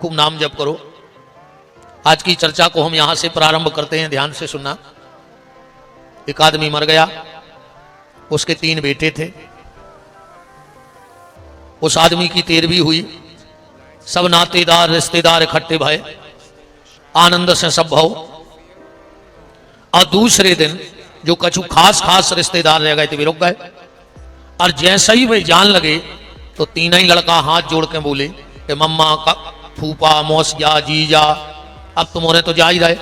खूब नाम जप करो। आज की चर्चा को हम यहां से प्रारंभ करते हैं, ध्यान से सुनना। एक आदमी मर गया, उसके 3 बेटे थे। उस आदमी की 13वीं हुई, सब नातेदार रिश्तेदार इकट्ठे भये, आनंद से सब भव। और दूसरे दिन जो कछु खास खास रिश्तेदार रह गए थे वे रुक गए। और जैसे ही वे जान लगे तो तीनों ही लड़का हाथ जोड़ के बोले कि मम्मा का फूफा मौसिया जीजा अब तुम्हारे तो जा ही रहे,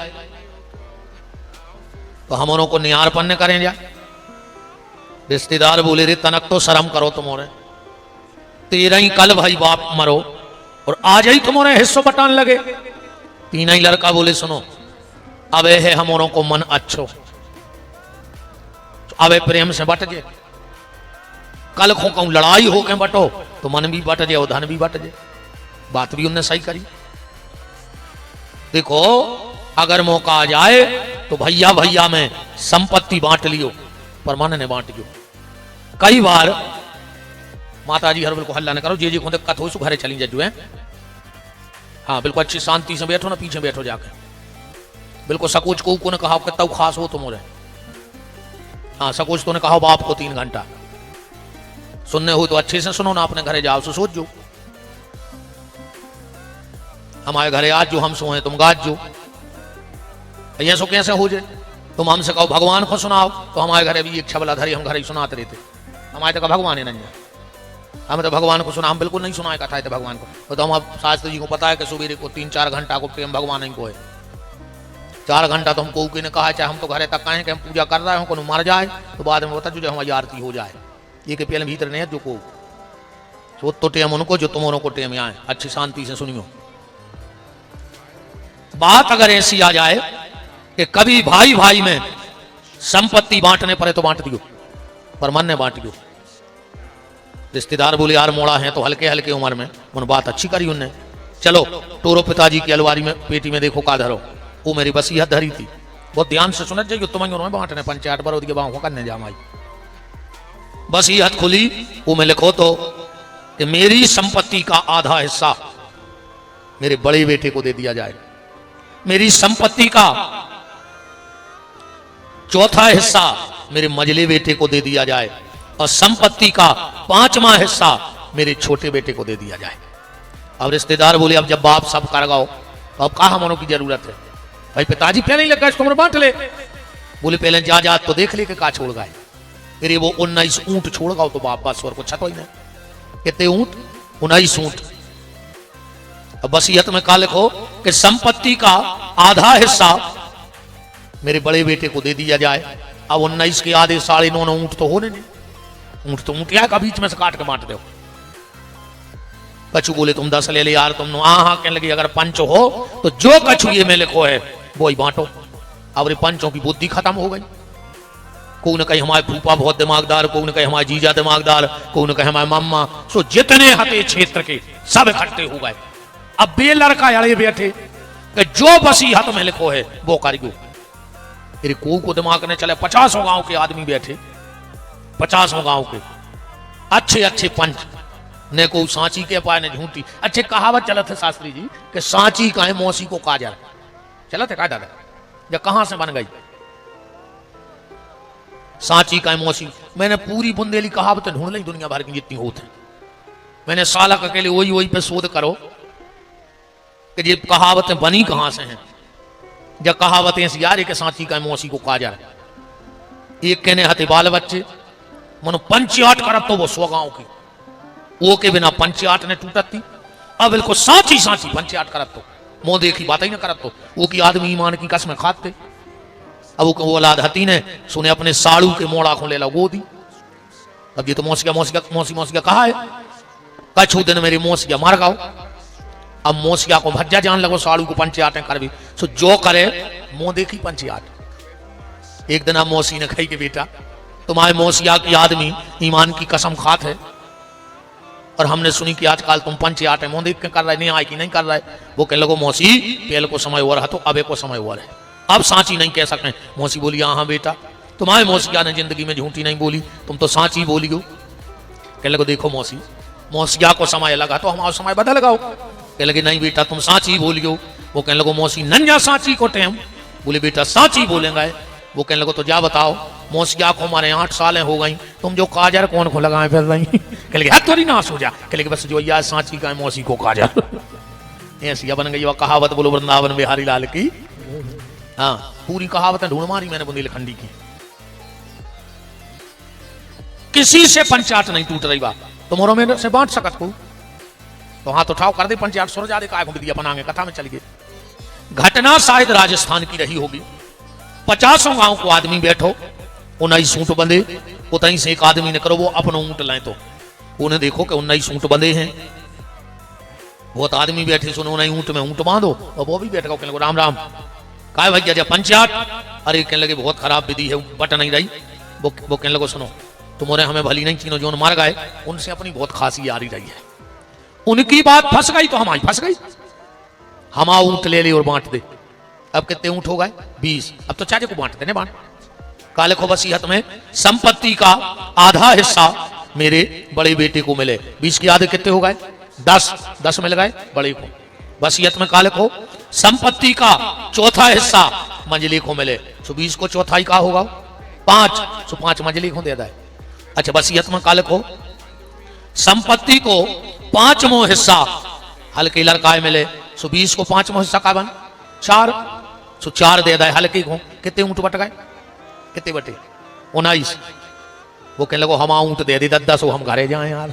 तो हम को निहार पन्ने करें जा। रिश्तेदार बोले रे तनक तो शर्म करो तुम्हारे, 13 ही कल भाई बाप मरो और आज ही तुम्हारे हिस्सों बटाने लगे। तीनों ही लड़का बोले सुनो अब है हमोरों को मन अच्छो, अब प्रेम से बट जे। कल खो कहूं लड़ाई हो के बटो तो मन भी बट जाए, धन भी बट जाए। बात भी उनने सही करी। देखो अगर मौका आ जाए तो भैया भैया में संपत्ति बांट लियो, पर मन ने बांट लियो। कई बार माता जी हर बिल्कुल हल्ला न करो, जी को दिक्कत हो सो घरे चली जाजू है। हाँ बिल्कुल अच्छी शांति से बैठो ना, पीछे बैठो जाके। बिल्कुल सकोच को ने कहा कितना खास हो तुम। हाँ सकोच तो ने कहा बाप को 3 घंटा सुनने हो तो अच्छे से सुनो ना, अपने घरे जाओ सो सोच जो। हमारे घरे आज जो हम सोए तुम गाज जो, ये सो कैसे हो जाए। तुम हमसे कहो भगवान को सुनाओ तो हमारे घरे भी एक छबला धरी हम घरे ही सुनाते रहते। हमारे तो भगवान है नहीं, हमें तो भगवान को सुना, हम बिल्कुल नहीं सुनाए कथा है भगवान को। तो हम अब शास्त्री जी को पता है कि सुबह को 3-4 घंटा को प्रेम भगवान को है। 4 घंटा तो हमको ने कहा चाहे हम तो घरे तक कहें कि हम पूजा कर रहे हैं, को मर जाए तो बाद में बता जो हमारी आरती हो जाए। ये के पहले भीतर नहीं है जो को तो टेम उनको जो तुम को टेम आए। अच्छी शांति से सुनियो। बात अगर ऐसी आ जाए कि कभी भाई भाई में संपत्ति बांटने पड़े तो बांट दियो, पर मन ने बांट दियो। रिश्तेदार बोले यार मोड़ा है तो हल्के हल्के उम्र में, उन बात अच्छी करी उनने। चलो टोरो पिताजी की अलवारी में पेटी में देखो का धरो, वो मेरी वसीयत धरी थी। बहुत ध्यान से सुनत जाइए, तुम्हें बांटने पंचायत बरोद के बाहों करने जामाई। वसीयत खुली, वो में लिखो तो कि मेरी संपत्ति का आधा हिस्सा मेरे बड़े बेटे को दे दिया जाए, मेरी संपत्ति का चौथा हिस्सा मेरे मझले बेटे को दे दिया जाए, और संपत्ति का 5वां हिस्सा मेरे छोटे बेटे को दे दिया जाए। अब रिश्तेदार बोले अब जब बाप सब कर गओ तो अब कहा मनो की जरूरत है। भाई पिताजी पहले ही लगा इसको बांट ले। बोले पहले जा तो देख ले के का छोड़ गए। फिर वो 19 ऊंट छोड़ गओ तो बाप बस और कुछ तो ही नहीं। कितने ऊंट? 19 ऊंट। अब वसीयत में का लिखो कि संपत्ति का आधा हिस्सा मेरे बड़े बेटे को दे दिया जाए। अब 19 के आधे 9.5 ऊंट तो होने नहीं। ऊंट तो ऊंट क्या का बीच में से काट के बांट दो। कछु बोले तुम 10 ले ले यार तुम। हाँ कहने लगे अगर पंच हो तो जो कछु ये में लिखो है वो ही बांटो। अब रे पंचों की बुद्धि खत्म हो गई। कोई न कहीं हमारे फूफा बहुत दिमागदार, कोई न कहीं हमारे जीजा दिमागदार, कोई न कहीं हमारे मम्मा, सो जितने हते क्षेत्र के सब इकट्ठे हो गए। अब बे लड़का अड़े बैठे कि जो वसीयत में लिखो है वो करियो। फिर को दिमाग ने चले 50 गांव के आदमी बैठे, 50 गांव के अच्छे अच्छे पंच ने को सांची के पाए ने झूठी। अच्छे कहावत चलत है शास्त्री जी कि सांची का है मौसी को काजल। चलत है का दादा? या कहां से बन गई सांची का है मौसी? मैंने पूरी बुंदेली कहावतें ढूंढ ली दुनिया भर की जितनी होती। मैंने साला अकेले वही पे शोध करो कि ये कहावतें बनी कहां से हैं। जब कहावतें यार के सांची का मौसी को काजल। एक कहने हते बाल बच्चे मनो पंचायत करत तो वो 100 गांव की, वो के बिना पंचायत ने टूटत थी। अब बिल्कुल सांची सांची पंचायत करत तो मोह देखी बात ही ना करत तो वो की आदमी ईमान की कसम खाते। अब वो औलाद हती ने सुने अपने साड़ू के मोड़ा को ले ला वो दी। अब ये तो मौसिया कहा है कछु दिन मेरी मौसिया मार गाओ। अब मौसिया को भज्जा जान लगो साड़ू को पंचायत कर भी सो जो करे मुंह देखी पंचायत। एक दिन अब मौसी ने कही के बेटा तुम्हारे मौसिया की आदमी ईमान की कसम खात है और हमने सुनी कि आजकल तुम पंचायत है मुंह देख के कर रहे, नहीं आए कि नहीं कर रहे। वो कहने लगो मौसी पहले को समय हुआ रहा तो अबे को समय हुआ है, अब सांची नहीं कह सकते। मौसी बोली हाँ बेटा तुम्हारे मौसिया ने जिंदगी में झूठी नहीं बोली, तुम तो सांची बोली हो। कहने लगो देखो मौसी मौसिया को समय लगा तो हमारा समय बदल गाओ। कह लगे नहीं बेटा तुम साची बोलियो। वो कहने लगो मौसी नंजा साची को टेम। बोले बेटा साची बोलेंगे। वो कहने लगो तो जा बताओ मौसी आपको हमारे 8 सालें हो गई, तुम जो काजर कौन को लगाए फिर रही। कह लगे थोड़ी नाश हो जा। कह लगे बस जो यार साची का मौसी को काजर। ऐसी बन गई वह कहावत, बोलो वृंदावन बिहारी लाल की। हाँ पूरी कहावतें ढूंढ मारी मैंने बुंदेलखंडी की। किसी से पंचायत नहीं टूट रही बात, तुम्हारों में से बांट सकत को तो हाथ उठाओ कर दे पंचायत। सुर जा दे काय दिया बनाएंगे कथा में चल गए। घटना शायद राजस्थान की रही होगी। 50 गांव को आदमी बैठो, 19 ऊंट बंधे, उतनी से एक आदमी ने करो वो अपना ऊंट लाए तो उन्हें देखो कि 19 ऊंट बंधे हैं। बहुत आदमी बैठे सुनो उन्हें ऊंट में ऊंट बांधो और वो भी बैठ गए। कहने लगे राम राम। काय भाई जब पंचायत। अरे कहने लगे बहुत खराब विधि है, बट नहीं रही। वो कहने लगे सुनो तुम्हारे हमें भली नहीं चीनो, जो मार गए उनसे अपनी बहुत खासी आ रही है। उनकी बात फंस गई तो हमारी फंस गई। हम ऊंट ले ले और बांट दे। अब कितने ऊंट हो गए 20। अब तो चाचे को बांट देने बांट। काले को वसीयत में संपत्ति का आधा हिस्सा मेरे बड़े बेटे को मिले। 20 के आधे कितने हो गए 10 मिल गए बड़े को। वसीयत में काले को संपत्ति का चौथा हिस्सा मंजली को मिले। 20 को चौथाई का होगा 5 मंजली को दे दे। अच्छा वसीयत में काले को संपत्ति को 5वां हिस्सा हल्के लड़काए मिले। 20 को 5वां हिस्सा का बन 4 दे दे हल्के को। कितने ऊंट बट गए कितने बटे 19। वो कहने लगो हम ऊंट दे दी 10 हो हम घरे जाए यार।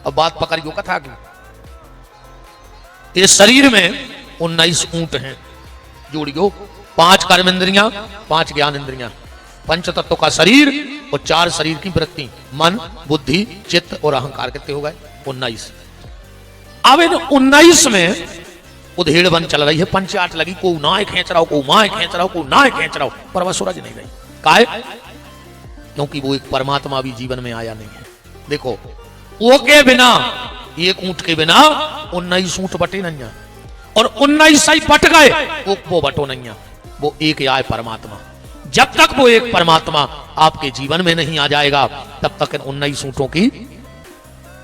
अब बात पकड़ियो कथा की। इस शरीर में 19 ऊंट हैं जोड़ियो। 5 कर्म इंद्रियां 5 ज्ञान इंद्रियां, पंच तत्व का शरीर और 4 शरीर की वृत्ति मन बुद्धि चित्त और अहंकार। कितने हो गए 19। अब इन 19 में उधेड़ बन चल रही है। पंचायत लगी, को नाय खींच रहा हो, को माए खींच रहा हो, को नाय खींच रहा हो, पर वह सूरज नहीं रही। काहे? क्योंकि वो एक परमात्मा भी जीवन में आया नहीं है। देखो वो के बिना एक ऊंट के बिना 19 ऊंट बटे नहीं है। और 19 ही बट गए वो बटो नहीं है। वो एक आए परमात्मा। जब तक वो एक परमात्मा आपके जीवन में नहीं आ जाएगा तब तक 19 ऊंटों की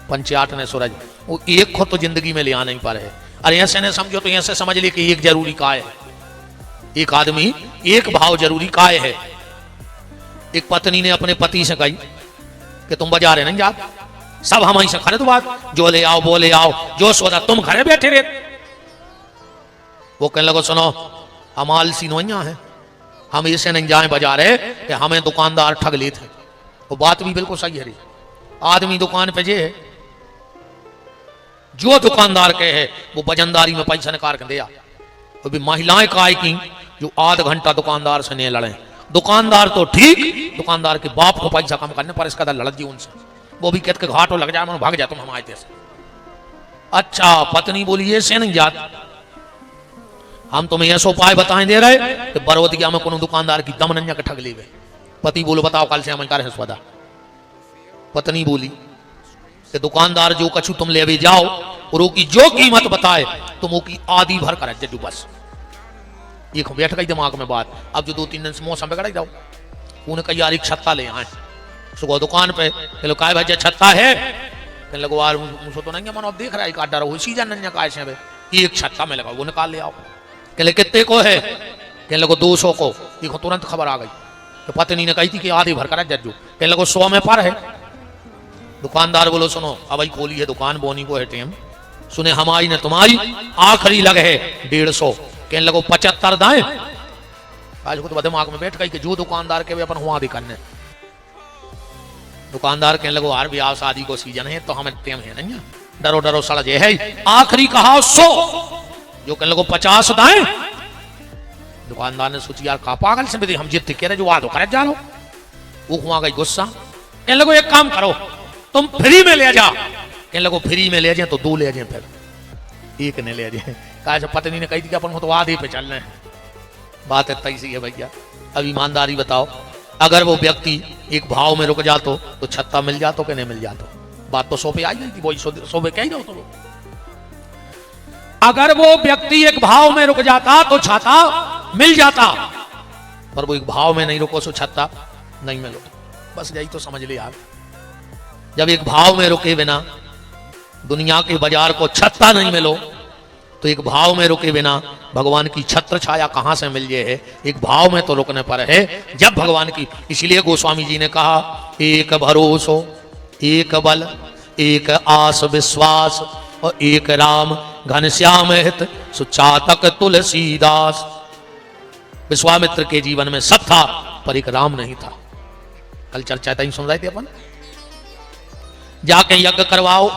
पंचायत ने सूरज वो एक को तो जिंदगी में ले आ नहीं पा रहे। अरे ऐसे ने समझो तो ऐसे समझ ले कि एक जरूरी काय है। एक आदमी एक भाव जरूरी काय है। एक पत्नी ने अपने पति से कही कि तुम बाजार नहीं जा, सब हम से खरीद बात, जो ले आओ वो ले आओ, जो सौदा तुम घरे बैठे रहे। वो कहने लगो सुनो हम आलसी नोइया है, हम ऐसे नहीं जाए बाजार है कि हमें दुकानदार ठग लेते। वो बात भी बिल्कुल सही है। आदमी दुकान पे जे है जो दुकानदार के है वो वजनदारी में पैसा निकाल के दिया। तो भी महिलाएं काय की जो आध घंटा दुकानदार से नहीं लड़े। दुकानदार तो ठीक, दुकानदार के बाप को पैसा कम करने पर इसका लड़ जी उनसे। वो भी कहते घाटो लग जाए भाग जाए तुम हम आए थे। अच्छा पत्नी बोली ऐसे नहीं जात, हम तुम्हें ऐसा उपाय बताएं दे रहे कि बरोदिया में कोनो दुकानदार की दम नंजा के ठग ले गए। पति बोलो बताओ कल से हम कर सौदा। पत्नी बोली कि दुकानदार जो कछु तुम ले भी जाओ और वो की जो कीमत बताए तुम वो की आधी भर कर जजू बस। एक बैठ गई दिमाग में बात। अब जो 2-3 दिन से मौसम पे जाओ उन्हें कही यार एक छत्ता ले आए। सुबह दुकान पे कह लो काय भाई छत्ता है, कहने लगो यार मुझे तो नहीं मन देख रहा है काटा रहो सीजन नहीं काय से एक छत्ता में लगा वो निकाल ले आओ। कहले कितने को है, कहने लगो 200 को। देखो तुरंत खबर आ गई। तो पत्नी ने कही थी कि आधी भर कर जज्जू, कहने लगो 100 में पर है। दुकानदार बोलो सुनो अब आई खोली है दुकान बोनी को है टेम सुने हमारी ने तुम्हारी आखिरी लग है 150। कहने लगो 75 दाएं। आज को तो दिमाग में बैठ गई कि जो दुकानदार के भी अपन हुआ भी करने। दुकानदार कहने लगो यार ब्याह शादी को सीजन है तो हमें टेम है नहीं, डरो डरो सड़ज है। आखिरी कहा 100, जो कहने लगो 50 दाएं। दुकानदार ने सोची यार का पागल से हम जितने कह रहे जो वादो करे जा लो। वो हुआ गई गुस्सा। कहने लगो एक काम करो तुम फ्री में ले जा। कहने लगो फ्री में ले जाए तो 2 ले जाए, फिर एक ने ले जाए। कहा पत्नी ने कही थी कि अपन को तो आधे पे चलना है। बात है तैसी है भैया। अब ईमानदारी बताओ अगर वो व्यक्ति एक भाव में रुक जातो तो छत्ता मिल जातो कि नहीं मिल जातो? बात तो 100 पे आई थी, वही 100 पे कह ही रहो तो। अगर वो व्यक्ति एक भाव में रुक जाता तो छाता मिल जाता, पर वो एक भाव में नहीं रुको सो छत्ता नहीं मिलो। बस यही तो समझ ले यार। जब एक भाव में रुके बिना दुनिया के बाजार को छत्ता नहीं मिलो तो एक भाव में रुके बिना भगवान की छत्र छाया कहां से मिल जाए है, एक भाव में तो रुकने पर है जब भगवान की। इसलिए गोस्वामी जी ने कहा एक भरोसो एक बल एक आस विश्वास और एक राम घनश्याम हित सुचातक तुलसीदास। विश्वामित्र के जीवन में सब था पर एक राम नहीं था। कल चर्चा तक सुन रहे थे अपन। जाके यज्ञ करवाओ,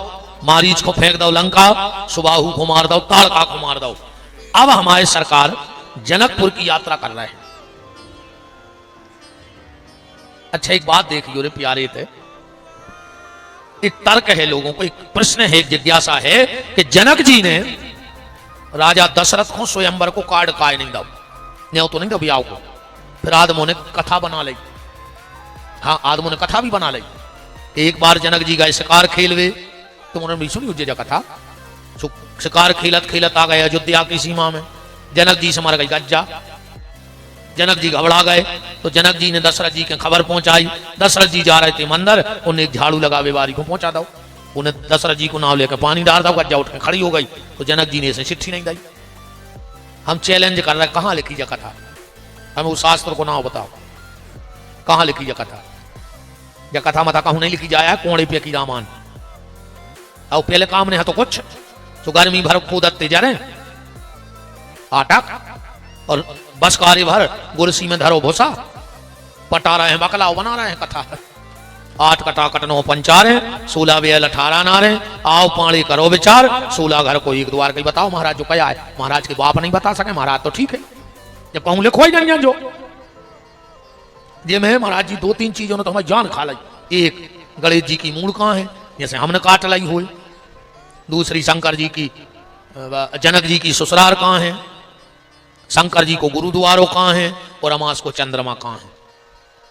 मारीच को फेंक दो लंका, सुबाहु को मार दो, ताड़का को मार दो। अब हमारे सरकार जनकपुर की यात्रा कर रहे हैं। अच्छा एक बात देखिए रे प्यारे थे, एक तर्क है लोगों को, एक प्रश्न है, एक जिज्ञासा है कि जनक जी ने राजा दशरथ को स्वयंवर को कार्ड काय नहीं दो, न्यों तो नहीं दो ब्याह को। फिर आदमों ने कथा बना ली। हाँ आदमों ने कथा भी बना ली। एक बार जनक जी गए शिकार खेलवे, तुम उन्होंने भी सुनी उज्जैन कथा। शिकार खेलत खेलत आ गए अयोध्या की सीमा में, जनक जी से मर गई गज्जा। जनक जी घबरा गए तो जनक जी ने दशरथ जी के खबर पहुंचाई। दशरथ जी जा रहे थे मंदिर, उन्हें एक झाड़ू लगा बेवारी को पहुंचा दो। उन्हें दशरथ जी को नाव लेकर पानी डाल दो, गज्जा उठ के खड़ी हो गई। तो जनक जी ने इसे चिट्ठी नहीं दी। हम चैलेंज कर रहे हैं, कहां लिखी जा कथा, हमें उस शास्त्र को नाम बताओ, कहां लिखी जा कथा। या कथा मता कहूं नहीं लिखी जाया कोड़े पे की रामान। और पहले काम नहीं है तो कुछ तो गर्मी भर कूदते जा रहे आटा और बस कार्य भर गुरसी में धरो भूसा, पटा रहे हैं बकलाव बना रहे हैं कथा। 8 कटा कटनो पंचारे 16 बेल 18 नारे, आओ पानी करो विचार 16 घर को एक द्वार। कहीं बताओ महाराज जो क्या है, महाराज के बाप नहीं बता सके, महाराज तो ठीक है जब कहूं लिखो ही नहीं जो ये में महाराज जी 2-3 चीजों ने तो हमें जान खा ली। एक गणेश जी की मूड़ कहां है, जैसे हमने काट लाई हो। दूसरी शंकर जी की, जनक जी की ससुराल कहां है, शंकर जी को गुरुद्वारों कहां है और अमास को चंद्रमा कहां है।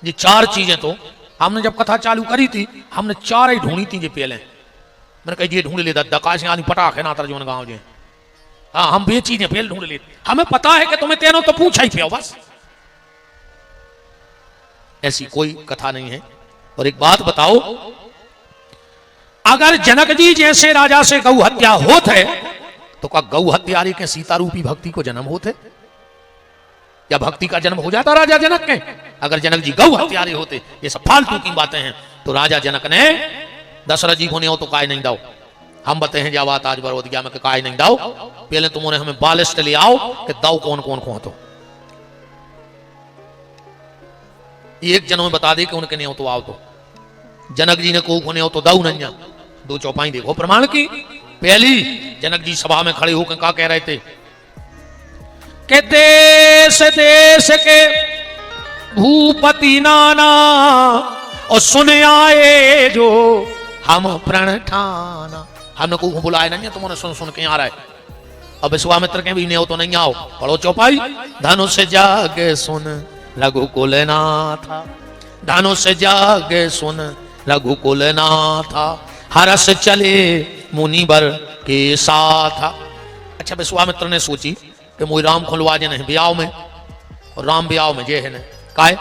ये 4 चीजें तो हमने जब कथा चालू करी थी हमने 4 ही ढूंढी थी। ये पहले मैंने कही ये ढूंढ ले दकाश आदमी पटाखे ना तरजोन गाँव जे। हाँ हम ये चीजें पहले ढूंढ लेते, हमें पता है कि तुम्हें तेनों तो पूछा ही पियो बस, ऐसी कोई कथा नहीं है। और एक बात बताओ, अगर जनक जी जैसे राजा से गौ हत्या होते तो क्या गौ हत्यारे के सीता रूपी भक्ति को जन्म होते या भक्ति का जन्म हो जाता राजा जनक के? अगर जनक जी गौ हत्यारे होते, ये सब फालतू की बातें हैं। तो राजा जनक ने दशरथ जी को नहीं हो तो काय नहीं दाओ। हम बताते हैं जावात आज बरोदिया में काय नहीं दाओ, पहले तुमने हमें बालिस्ट ले आओ कि दाऊ कौन कौन को तो एक जनों में बता दे कि उनके नहीं हो तो आओ। तो जनक जी ने को नहीं हो तो दाऊ नहीं। 2 चौपाई देखो प्रमाण की। पहली जनक जी सभा में खड़े होकर क्या कह रहे थे कि देश देश के भूपति नाना और सुन आए जो हम प्रण ठाना। हमने को बुलाए नहीं, तुमने सुन सुन के आ रहा है। अब विश्वामित्र के भी नहीं हो तो नहीं आओ, पढ़ो चौपाई। धनुष जागे सुन रघुकुल नाथा, धनुष जागे सुन रघुकुल नाथा, हरस चले मुनिवर के साथ। अच्छा विश्वामित्र ने सोची कि मुझे राम खुलवा जे नहीं ब्याह में, और राम ब्याह में जे है न काहे।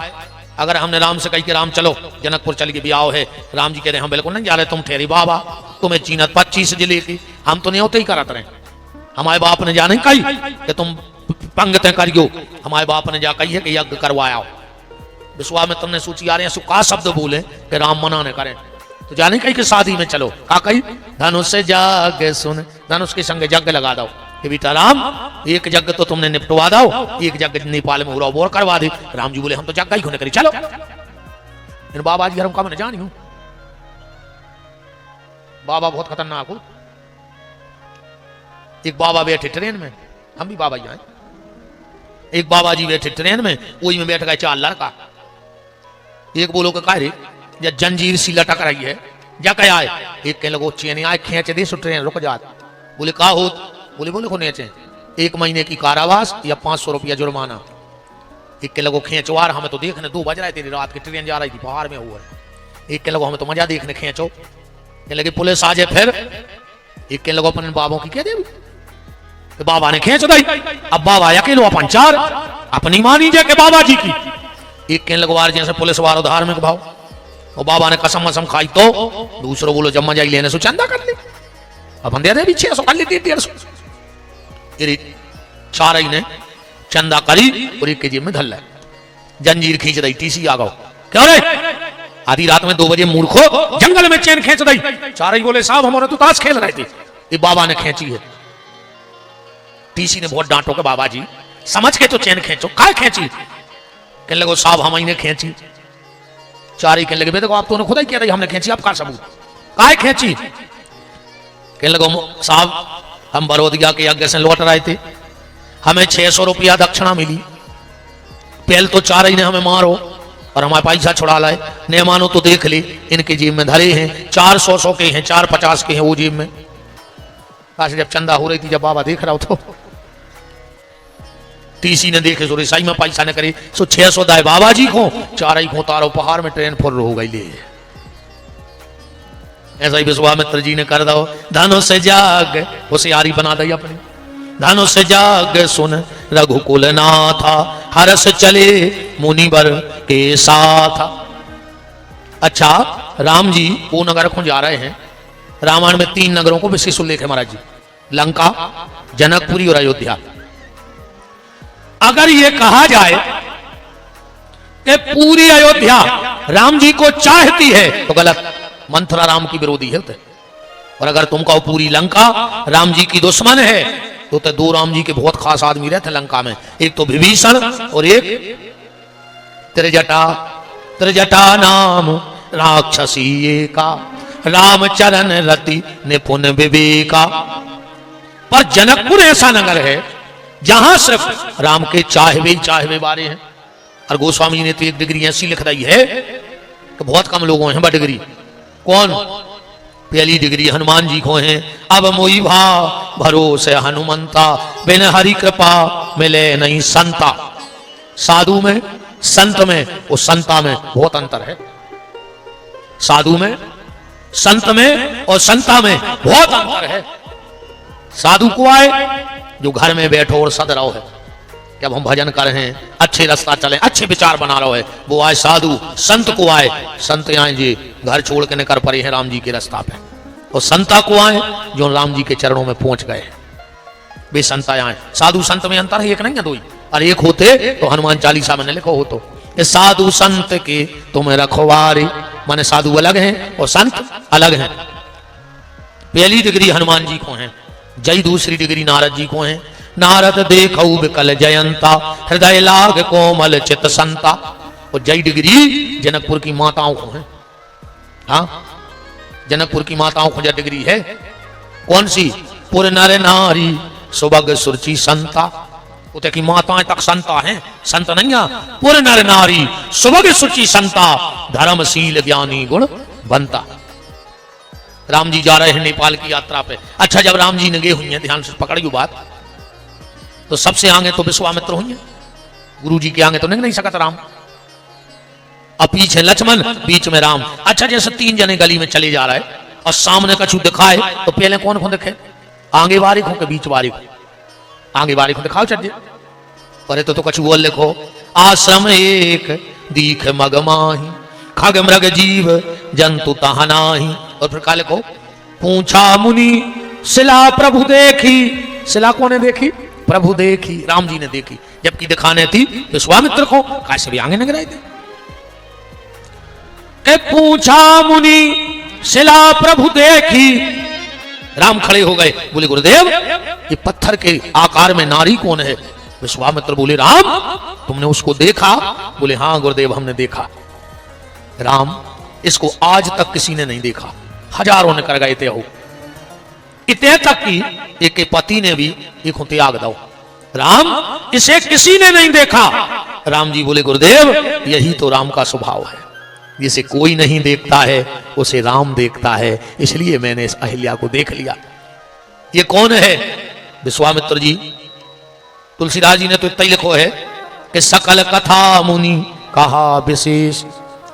अगर हमने राम से कही कि राम चलो जनकपुर चल के ब्याह है, राम जी कह रहे हम बिल्कुल नहीं जा रहे, तुम ठहरी बाबा, तुम्हें चीनत 25 जिले की, हम तो नहीं होते ही करते रहे। हमारे बाप ने जा नहीं कही कि तुम पंगतें करियो, हमारे बाप ने जा कही है कि यज्ञ करवाया। विश्वामित्र ने सोची आ रहे हैं का शब्द बोले कि राम मना न करें, तो जाने कही कि शादी में चलो। का कही धनुष से जागे सुन, धनुष के संग यज्ञ लगा दो कि बेटा राम एक यज्ञ तो तुमने निपटवा दो, एक यज्ञ नेपाल में उरा बोर करवा दे। राम जी बोले हम तो यज्ञ ही होने करी चलो। इन बाबा जी का मैं जानी हूं, बाबा बहुत खतरनाक हो। एक बाबा बैठे ट्रेन में, हम भी बाबा जाए, एक बाबा जी बैठे ट्रेन में, वही में बैठ गए 4 लड़का। एक बोलो का रे या जंजीर सी लटक रही है, या क्या आए, एक कह लगो चेन आए खींच दे सो ट्रेन रुक जात। बोले का हो, बोले बोले को नीचे 1 महीने की कारावास या 500 रुपया जुर्माना। एक के लगो खींचवार, हमें तो देखने 2 बज रहे थे, रात की ट्रेन जा रही थी, बाहर में हुआ। एक के लगो हमें तो मजा देखने खींचो, कह लगे पुलिस आ जाए फिर। एक के लगो अपने बाबों की कह दे तो बाबा ने खींच दी। अब बाबा अकेलो अपन 4 अपनी मानी जाके बाबा जी की। एक के लगवार जैसे पुलिस वालों धार्मिक भाव, और बाबा ने कसम वसम खाई तो दूसरों बोलो जब मजा ही लेने से चंदा कर ली। अपन दे दे भी 600 कर लेती 150। चार ने चंदा करी और एक के जेब में धल है, जंजीर खींच रही, टीसी आ गो, क्यों रे आधी रात में 2 बजे मूर्खो जंगल में चैन खींच रही। चार बोले साहब हमारे तो ताश खेल रहे थे, ये बाबा ने खींची है। टीसी ने बहुत डांटो के बाबा जी समझ के तो चैन खींचो, काय खींची? कहने लगो साहब हम ही ने खींची। चार कहने लगे देखो आप तो खुद ही कह रही हमने खींची, आप का सबूत, काय खींची? कहने लगो साहब हम बरोदिया के यज्ञ से लौट रहे थे, हमें 600 रुपया दक्षिणा मिली, पहले तो चार ने हमें मारो और हमारे पैसा छुड़ा लाए, ने मानो तो देख ले इनके जेब में धरे हैं 400 के हैं, 450 के हैं वो जेब में। जब चंदा हो रही थी, जब बाबा देख रहा हो तो टीसी ने देखे सो रिसाई में पैसा न करे सो 600 दाए बाबा जी को, 4 को तारो पहाड़ में ट्रेन फुर हो गई ले। ऐसा ही विश्वामित्र जी ने कर दो, धनो से जाग होशियारी बना दी अपनी, धनो से जाग सुन रघुकुल नाथा, हरस चले मुनिवर के साथ। अच्छा राम जी वो नगर को जा रहे हैं, रामायण में 3 नगरों को विशेष उल्लेख है महाराज जी, लंका, जनकपुरी और अयोध्या। अगर ये कहा जाए कि पूरी अयोध्या राम जी को चाहती है तो गलत, मंथरा राम की विरोधी है। और अगर तुम कहो पूरी लंका राम जी की दुश्मन है तो 2 राम जी के बहुत खास आदमी रहते लंका में, एक तो विभीषण और एक त्रिजटा। त्रिजटा नाम राक्षसी का, रामचरण रति निपुण विवेका। पर जनकपुर ऐसा नगर है जहां सिर्फ राम के चाहवे बारे हैं। और गोस्वामी जी ने तो एक डिग्री ऐसी लिख दी है कि बहुत कम लोगों हैं डिग्री। कौन? पहली डिग्री हनुमान जी को है, अब मोई भाव भरोसे हनुमंता, बिन हरि कृपा मिले नहीं संता। साधु में संत में और संता में बहुत अंतर है। साधु में संत में और संता में बहुत अंतर है। साधु को आए जो घर में बैठो और सद रहो है कि अब हम भजन कर रहे हैं, अच्छे रास्ता चले, अच्छे विचार बना रहे है, वो आए साधु। संत को आए, संत आए जी घर छोड़ के निकर पड़े हैं राम जी के रास्ता पे। और संता को आए जो राम जी के चरणों में पहुंच गए, वे संता आए। साधु संत में अंतर है, एक नहीं है 2 ही। और एक होते तो हनुमान चालीसा में लिखो हो तो साधु संत के तुम रखवारे, माने साधु अलग हैं और संत अलग हैं। पहली डिग्री हनुमान जी को है, जय दूसरी डिग्री नारद जी को है। नारद देखौ विकल जयंता, हृदय लाग कोमल चित संता। और जय डिग्री जनकपुर की माताओं को है। हाँ जनकपुर की माताओं को जय डिग्री है। कौन सी? पुर नर नारी सुभग सुरचि संता। उते की माताएं तक संता हैं, संत नहीं है। पुर नर नारी सुभग सुचि संता, धर्मशील ज्ञानी गुण बनता। राम जी जा रहे हैं नेपाल की यात्रा पे। अच्छा जब राम जी ने गए हुई हैं, ध्यान से पकड़ियो बात, तो सबसे आगे तो विश्वामित्र हुई हैं, गुरु जी के आगे तो नहीं सकता राम। अब पीछे लक्ष्मण, बीच में राम। अच्छा जैसे 3 जने गली में चले जा रहे और सामने कछु दिखाए तो पहले कौन को दिखे? आगे बारिक हो के बीच बारिक हो? आगे बारिक हो दिखाओ चढ़ पर तो कछु बोल लिखो, आश्रम एक दीख मगमाही, खग मृग जीव जंतु तहनाही। और फिर क्या लिखो? पूछा मुनि शिला प्रभु देखी। शिला कौन देखी? प्रभु देखी, राम जी ने देखी, जबकि दिखाने थी विश्वामित्र को। कैसे भी आगे नगर आए थे। पूछा मुनि शिला प्रभु देखी, राम खड़े हो गए, बोले गुरुदेव ये पत्थर के आकार में नारी कौन है? विश्वामित्र बोले राम तुमने उसको देखा? बोले हाँ गुरुदेव हमने देखा। राम इसको आज तक किसी ने नहीं देखा, हजारों ने कर गए थे हो, इतने तक कि एक के पति ने भी एक त्याग दो। राम इसे किसी ने नहीं देखा। राम जी बोले गुरुदेव यही तो राम का स्वभाव है, जिसे कोई नहीं देखता है उसे राम देखता है, इसलिए मैंने इस अहिल्या को देख लिया। ये कौन है? विश्वामित्र जी। तुलसीदास जी ने तो इतना ही लिखो है कि सकल कथा मुनि कहा विशेष।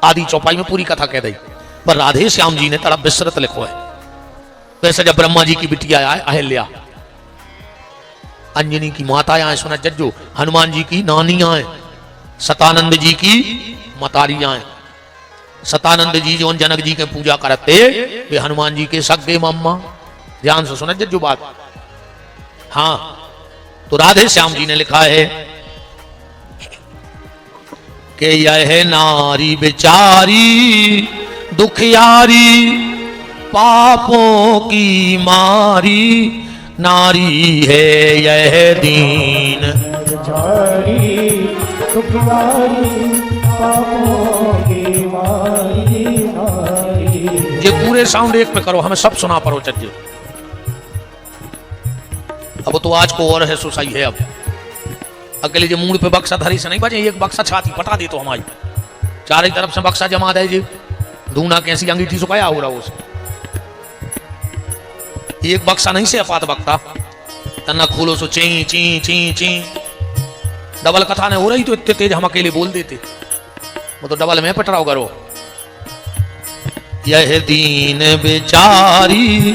आदि चौपाई में पूरी कथा कह दी, पर राधे श्याम जी ने थोड़ा विस्तृत लिखो है। वैसे जब ब्रह्मा जी की बिटिया आए अहिल्या, अंजनी की माता आए सुना जज्जो, हनुमान जी की नानी आए, सतानंद जी की मतारी आए। सतानंद जी जो जनक जी के पूजा करते वे हनुमान जी के सगे मम्मा, ध्यान से सुना जो बात। हाँ, तो राधे श्याम जी ने लिखा है कि यह नारी बेचारी दुखियारी पापों की मारी नारी है यह दीन बेचारी दुखियारी पापों की मारी नारी। ये पूरे साउंड एक पे करो, हमें सब सुना पड़ो चज्जे। अब तो आज को और है सुसाई है। अब अकेले जो मूड पे बक्सा धरी से नहीं बचे, एक बक्सा छाती पटा दे तो हमारी चारों तरफ से बक्सा जमा दे जी। धूना कैसी अंगीठी सुखाया हो रहा उसे, एक बक्सा नहीं से अपात बकता तना खोलो सो ची ची ची ची। डबल कथा ने हो रही तो इतने तेज हम अकेले बोल देते, वो तो डबल में पटराव करो। यह दीन बेचारी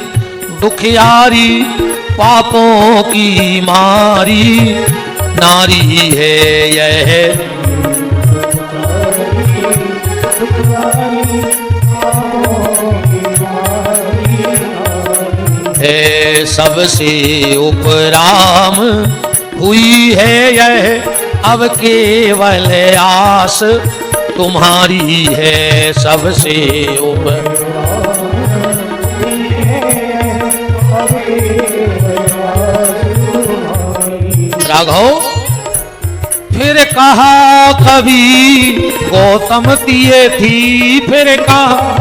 दुखियारी पापों की मारी नारी है यह है सबसे उपराम हुई है यह अब केवल आस तुम्हारी है सबसे ऊपर। राघव फिर कहा कभी गौतम तिये थी, फिर कहा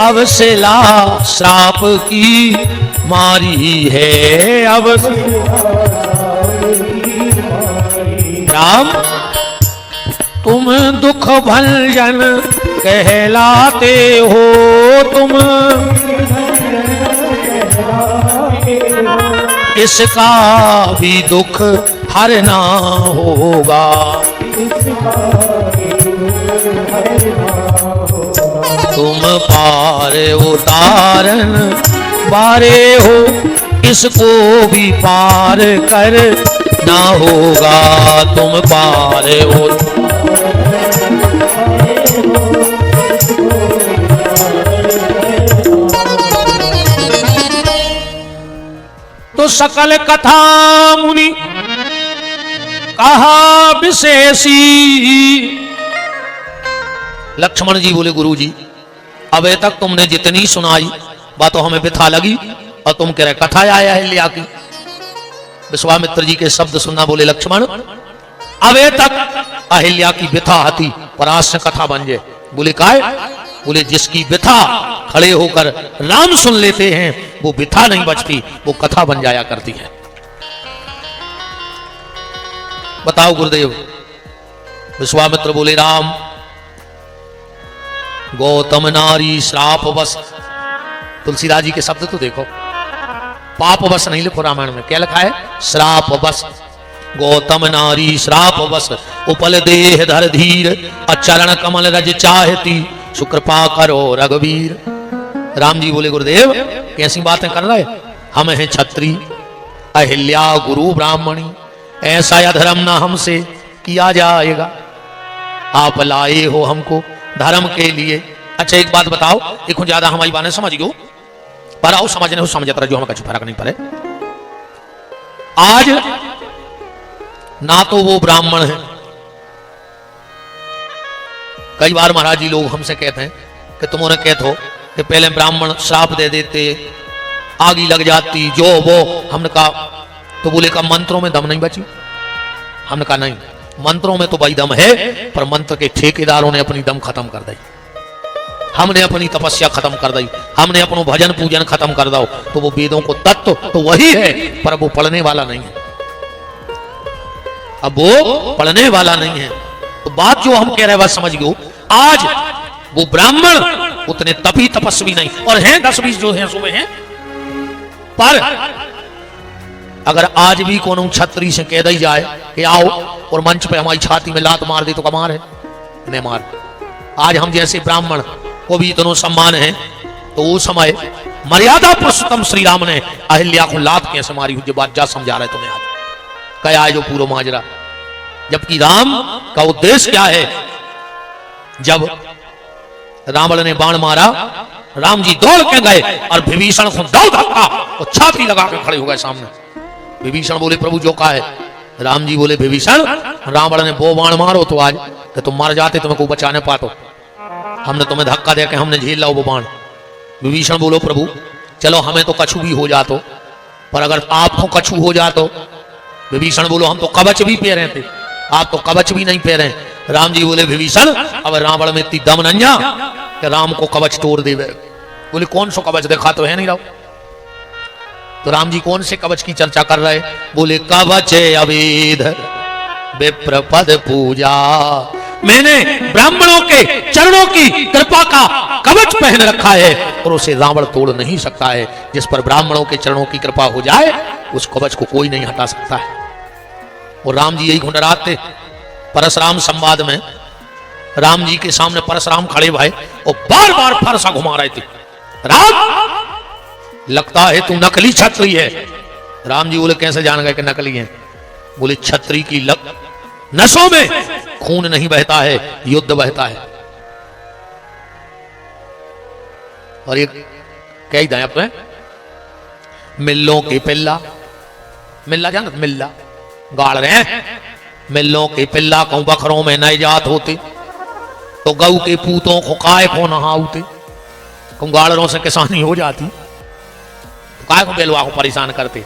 अब से ला श्राप की मारी है अब राम तुम दुख भंजन कहलाते हो, तुम इसका भी दुख हरना होगा। तुम पार उतारन बारे हो, इसको भी पार कर ना होगा। तुम पार तो सकल कथा मुनि कहा विशेषी। लक्ष्मण जी बोले गुरु जी अबे तक तुमने जितनी सुनाई बातों हमें बिथा लगी और तुम कह रहे कथा आया है लिया की। विश्वामित्र जी के शब्द सुनना बोले लक्ष्मण अबे तक अहिल्या की बिथा आती परास कथा बन जाए। बोले काय? बोले जिसकी बिथा खड़े होकर राम सुन लेते हैं वो बिथा नहीं बचती, वो कथा बन जाया करती है। बताओ गुरुदेव। विश्वामित्र बोले राम गौतम नारी श्राप बस। तुलसीदास जी के शब्द तो देखो, पाप बस नहीं लिखो रामायण में, क्या लिखा है? श्राप बस। गौतम नारी श्राप बस उपल देह धर धीर अचरण कमल रज चाहती सुकृपा करो रघुवीर। राम जी बोले गुरुदेव कैसी बातें कर रहे, हम हैं छत्री अहिल्या गुरु ब्राह्मणी, ऐसा अधर्म ना हमसे किया जाएगा। आप लाए हो हमको धर्म के लिए। अच्छा एक बात बताओ, देखो ज्यादा हमारी बातें समझ गयो पर आओ समझने हो समझता जो हमें कुछ फर्क नहीं पड़े। आज ना तो वो ब्राह्मण है, कई बार महाराज जी लोग हमसे कहते हैं कि तुम उन्हें कहते हो कि पहले ब्राह्मण श्राप दे देते आगी लग जाती जो वो। हमने कहा तो बोले का मंत्रों में दम नहीं बची। हमने कहा नहीं, मंत्रों में तो भाई दम है पर मंत्र के ठेकेदारों ने अपनी दम खत्म कर दी, हमने अपनी तपस्या खत्म कर दी, हमने अपनो भजन पूजन खत्म कर दो। तो वो वेदों को तत्व तो वही है पर वो पढ़ने वाला नहीं है। अब वो पढ़ने वाला नहीं है तो बात जो हम कह रहे हैं बस समझ गयो। आज वो ब्राह्मण उतने तपी तपस्वी नहीं, और हैं 10-20 जो हैं सुबह हैं, पर अगर आज भी कोनो छत्री से कह दी जाए कि आओ और मंच पे हमारी छाती में लात मार दे तो कमार है नहीं मार। आज हम जैसे ब्राह्मण को भी इतना सम्मान है तो वो समय मर्यादा पुरुषोत्तम श्री राम ने अहिल्या को लात कैसे मारी हुई बात जा समझा रहे तुम्हें आज क्या है जो पूरा माजरा। जबकि राम का उद्देश्य क्या है, जब रावण ने बाण मारा राम जी दौड़ के गए और विभीषण को दो धक्का और छाती लगा के खड़े हो गए सामने। विभीषण बोले प्रभु जो का है। राम जी बोले विभीषण रावण ने वो बाण मारो तो आज कि तुम मर जाते, तुम्हें को बचाने पातो, हमने तुम्हें धक्का दे के हमने झेल लो वो बाण। विभीषण बोलो प्रभु चलो हमें तो कछु भी हो जातो, पर अगर आपको कछु हो जातो। विभीषण बोलो हम तो कवच भी पहरे थे, आप तो कवच भी नहीं पहरे। राम जी बोले विभीषण अब रावण में इतनी दम नंजा कि राम को कवच तोड़ देवे। बोले कौन सा कवच, देखा तो है नहीं राव। तो राम जी कौन से कवच की चर्चा कर रहे? बोले कवच अवेद विप्र पद पूजा, मैंने ब्राह्मणों के चरणों की कृपा का कवच पहन रखा है और उसे रावण तोड़ नहीं सकता है। जिस पर ब्राह्मणों के चरणों की कृपा हो जाए उस कवच को कोई नहीं हटा सकता है। और राम जी यही घुंडराते थे। परशुराम संवाद में राम जी के सामने परशुराम खड़े भाई और बार बार फरसा घुमा रहे थे। राम लगता है तू नकली छत्री है। राम जी बोले कैसे जान गए कि नकली है? बोले छत्री की नसों में खून नहीं बहता है, युद्ध बहता है। और ये कह दें अपने मिल्लों के पिल्ला, मिल्ला जान मिल्ला गाड़ रहे हैं, मिल्लों के पिल्ला कहूं बखरों में नए जात होते तो गऊ के पूतों को काय को नहाउते। कहूं गाड़रों से किसानी हो जाती तो काय को बेलवा को परेशान करते।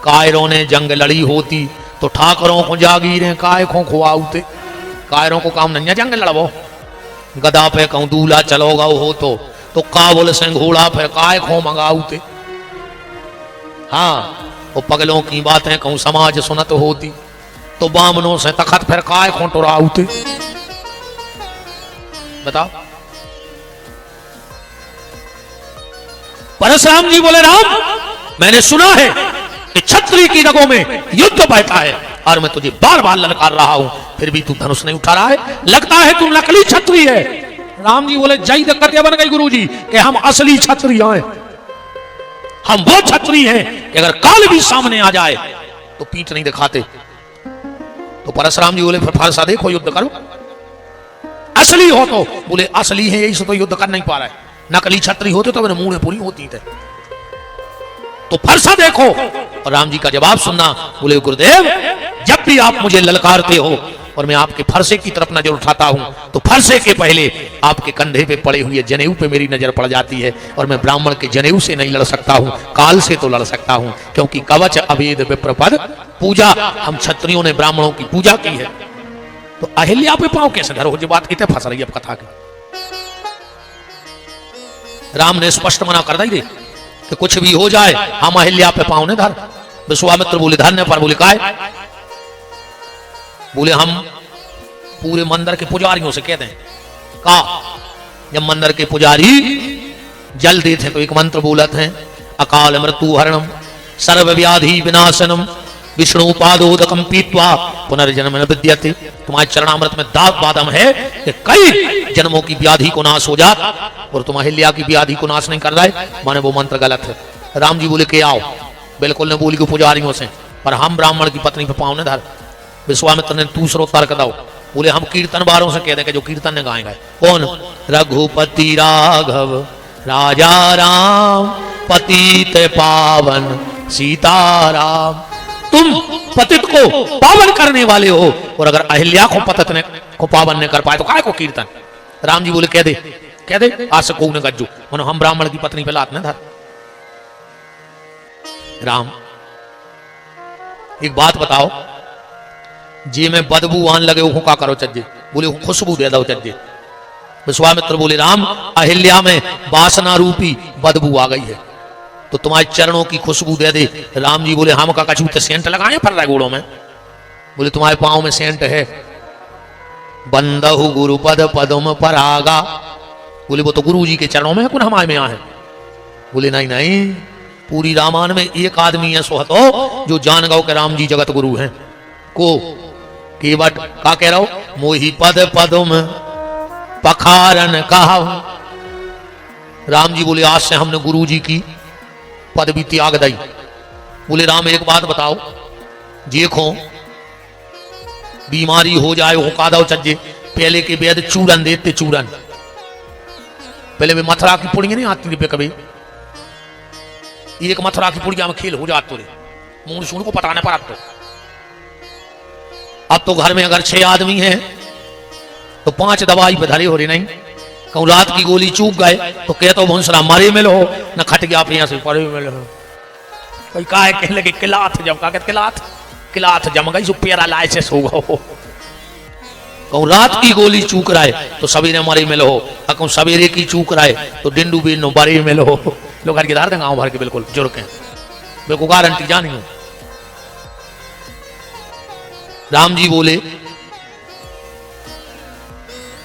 कायरों ने जंग लड़ी होती तो ठाकरों को जागीरें काय को खुआउते। कायरों को काम नहीं जंग लड़वो, गदा पे कहूं दूल्हा चलोगा हो तो काबुल से घोड़ा पे काय को मंगाउते। हाँ वो पगलों की बातें कहूं समाज सुनत होती तो बामनों से तखत फिर काय को टुराउते। बताओ। परशुराम जी बोले राम मैंने सुना है कि छत्री की रगों में युद्ध बहता है और मैं तुझे बार बार ललकार रहा हूं फिर भी तू धनुष नहीं उठा रहा है, लगता है तू नकली छत्री है। राम जी बोले जय दिक्कत बन गई गुरुजी कि हम असली छत्री हैं, हम वो छत्री हैं कि अगर काल भी सामने आ जाए तो पीठ नहीं दिखाते। तो परशुराम जी बोले फिर फरसा देखो युद्ध करो, असली हो तो। बोले असली है यही से तो युद्ध कर नहीं पा रहा है, नकली छत्री होते तो मेरे मुंह में पूरी होती थे। तो फरसा देखो। और राम जी का जवाब सुनना। बोले गुरुदेव जब भी आप मुझे ललकारते हो और मैं आपके फरसे की तरफ नजर उठाता हूं तो फरसे के पहले आपके कंधे पे पड़े हुए जनेऊ पे मेरी नजर पड़ जाती है और मैं ब्राह्मण के जनेऊ से नहीं लड़ सकता हूं, काल से तो लड़ सकता हूं क्योंकि कवच अवेद विप्रपद पूजा, हम क्षत्रियों ने ब्राह्मणों की पूजा की है। तो अहिल्या पे पांव कैसे धरो? जो बात कितने फंस रही है अब कथा की। राम ने स्पष्ट मना कर दी कि कुछ भी हो जाए हम अहिल्या पे पांव ने धर। विश्वामित्र बोले धरने पर। बोले काय? बोले हम पूरे मंदिर के पुजारियों से कहते हैं का जब मंदिर के पुजारी जल देते तो एक मंत्र बोलते हैं अकाल मृत्यु हरणम सर्व व्याधि विनाशनम विष्णु पादोदकम पीत्वा पुनर्जन्म न विद्यते। तुम्हारे चरणामृत में दाग बादम है कि कई जन्मों की व्याधि को नाश हो जाता और तुम अहिल्या की व्याधि को नाश नहीं कर रहे, माने वो मंत्र गलत है। राम जी बोले के आओ। बिल्कुल ने बोली को पुजारियों से, पर हम ब्राह्मण की पत्नी पे पाँव ने धर। विश्वामित्र ने दूसरो तर्क दो। बोले हम कीर्तन बारों से कह दें कि जो कीर्तन ने गाएंगे। कौन? रघुपति राघव राजा राम पतित पावन सीताराम। तुम पतित को पावन करने वाले हो और अगर अहिल्या को पतित ने को पावन ने कर पाए तो काय को कीर्तन। राम जी बोले कह दे आज से को गज्जू उन्होंने हम ब्राह्मण की पत्नी पे लात न धर। राम एक बात बताओ, जे में बदबू आन लगे वो का करो चज्जे? बोले खुशबू दे दो चज्जे। विश्वामित्र बोले राम अहिल्या में वासना रूपी बदबू आ गई है तो तुम्हारे चरणों की खुशबू दे दे। राम जी बोले हम का कछू सेंट लगाए पर रहे गोड़ों में? बोले तुम्हारे पांव में सेंट है। बंदहु गुरुपद पदम परागा। बोले वो तो गुरु जी के चरणों में है, कौन हमारे में यहाँ है? बोले नहीं नहीं, पूरी रामायण में एक आदमी है सोहतो जो जान गो के राम जी जगत गुरु हैं को केवट का कह रहा हो मोही पद पदम पखारन कहा। राम जी बोले आज से हमने गुरु जी की पदवी त्याग दी। बोले राम एक बात बताओ, देखो बीमारी हो जाए हो का दो चज्जे, पहले के वेद चूरन देते चूरन, पहले वे मथुरा की पुड़िया नहीं आती पे कभी, एक मथुरा की पुड़िया में खेल हो जाते रे, मूड सूड को पटाने पर आते। अब तो घर में अगर 6 आदमी हैं तो 5 दवाई पे धरे हो रही नहीं। कहूँ रात की गोली चूक गए तो कहते हो भुंसरा मरे में लो न खट गया आप यहाँ से परे में लो। कोई का है कहने लगे किलाथ जम, का कहते किलाथ जम गई जो पेरा लाए से सो गो। कहूँ रात की गोली चूक रहा है तो सवेरे मरे में लो, कहूँ सवेरे की चूक रहा है तो डिंडू बीन बरे में लो। लोग घर के धार देंगे गाँव भर के बिल्कुल जुर्क हैं, बिल्कुल गारंटी जानी हूं। राम जी बोले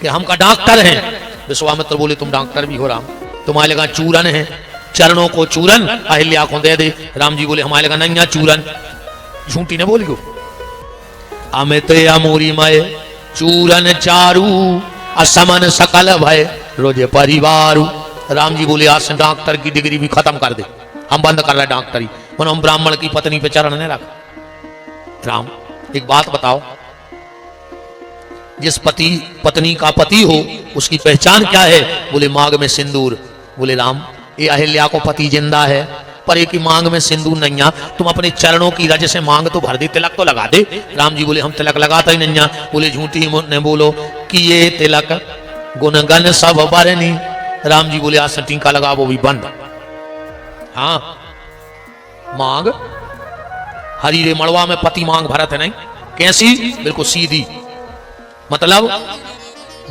कि हम का डॉक्टर हैं। विश्वामित्र बोले तुम डॉक्टर भी हो राम, तुम्हारे लगा चूरन है, चरणों को चूरन अहिल्या को दे दे। राम जी बोले हमारे लगा नहीं चूरन। झूठी ने बोली गो अमित अमूरी मय चूरन चारू असमन सकल भय रोजे परिवार। राम जी बोले आज से डॉक्टर की डिग्री भी खत्म कर दे, हम बंद कर रहे डॉक्टरी, हम ब्राह्मण की पत्नी पे चरण नहीं रख। राम एक बात बताओ, जिस पत्नी का पति हो उसकी पहचान क्या है? बोले मांग में सिंदूर। बोले राम ये अहिल्या को पति जिंदा है पर एक ही मांग में सिंदूर नहीं आ, तुम अपने चरणों की रज से मांग तो भर दे, तिलक तो लगा दे। राम जी बोले हम तिलक लगाता ही नहीं। बोले झूठी ने बोलो कि ये तिलक गुणगन सब बरनी। राम जी बोले आज से टीका लगा वो भी बंद। हाँ मांग हरी रे मड़वा में पति मांग भरत है नहीं, कैसी? बिल्कुल सीधी, मतलब